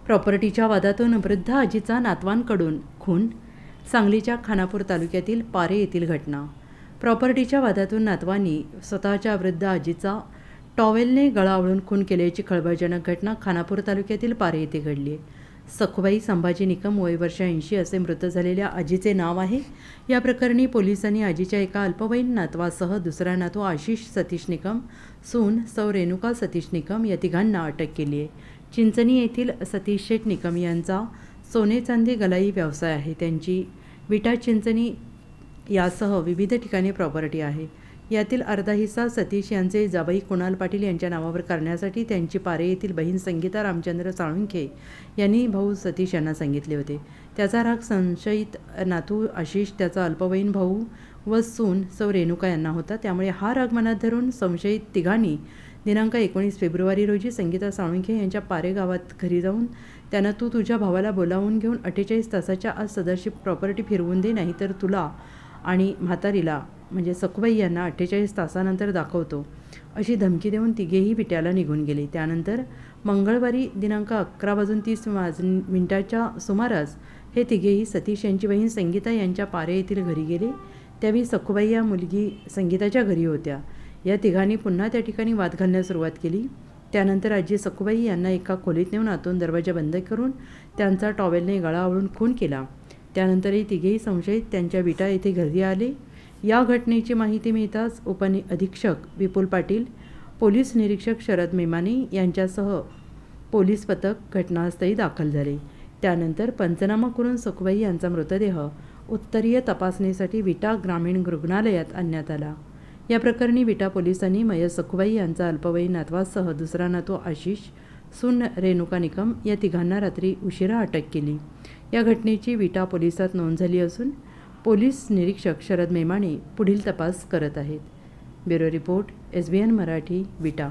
प्रॉपर्टीच्या वादातून वृद्ध आजीचा नातवांकडून खून. सांगलीच्या खानापूर तालुक्यातील पारे येथील घटना. प्रॉपर्टीच्या वादातून नातवांनी स्वतःच्या वृद्ध आजीचा टॉवेलने गळा आवळून खून केल्याची खळबळजनक घटना खानापूर तालुक्यातील पारे येथे घडली आहे. सखुबाई संभाजी निकम वय वर्ष 80 असे मृत झालेल्या आजीचे नाव आहे. या प्रकरणी पोलिसांनी आजीच्या एका अल्पवयीन नातवासह दुसरा नातू आशिष सतीश निकम, सून सौ रेणुका सतीश निकम या तिघांना अटक केली आहे. चिंचणी येथील सतीश शेठ निकम यांचा सोने चांदी गलाई व्यवसाय आहे. त्यांची विटा चिंचणी यासह विविध ठिकाणी प्रॉपर्टी आहे. यातील अर्धा हिस्सा सतीश यांचे जावई कुणाल पाटील यांच्या नावावर करण्यासाठी त्यांची पारे येथील बहीण संगीता रामचंद्र साळुंखे यांनी भाऊ सतीश यांना सांगितले होते. त्याचा राग संशयित नातू आशिष, त्याचा अल्पवयीन भाऊ व सून सौ रेणुका यांना होता. त्यामुळे हा राग मनात धरून संशयित तिघांनी दिनांक 19 फेब्रुवारी रोजी संगीता साळुंखे यांच्या पारे गावात घरी जाऊन त्यानं तू तुझ्या भावाला बोलावून घेऊन 48 तासाच्या आज सदरची प्रॉपर्टी फिरवून दे, नाहीतर तुला आणि म्हातारीला म्हणजे सखुबाई यांना 48 तासानंतर दाखवतो अशी धमकी देऊन तिघेही विट्याला निघून गेले. त्यानंतर मंगळवारी दिनांक 11:30 सुमारास हे तिघेही सतीश यांची बहीण संगीता यांच्या पारे येथील घरी गेले. त्यावेळी सखुबाई या मुलगी संगीताच्या घरी होत्या. या तिघांनी पुन्हा त्या ठिकाणी वाद घालण्यास सुरुवात केली. त्यानंतर आजी सखुबाई यांना एका खोलीत नेऊन आतून दरवाजा बंद करून त्यांचा टॉवेलने गळा आवळून खून केला. त्यानंतरही तिघेही संशयित त्यांच्या विटा येथे घरी आले. या घटनेची माहिती मिळताच उपअधीक्षक विपुल पाटील, पोलीस निरीक्षक शरद मेमाने यांच्यासह पोलीस पथक घटनास्थळी दाखल झाले. त्यानंतर पंचनामा करून सखुबाई यांचा मृतदेह उत्तरीय तपासणीसाठी विटा ग्रामीण रुग्णालयात आणण्यात आला. या प्रकरणी विटा पोलिसांनी मयत सखुबाई यांचा अल्पवयीन नातवासह दुसरा नातू आशिष, सून रेणुका निकम या तिघांना रात्री उशिरा अटक केली. या घटनेची विटा पोलिसात नोंद झाली असून पोलीस निरीक्षक शरद मेमाने पुढील तपास करत आहेत. ब्युरो रिपोर्ट, SBN मराठी, विटा.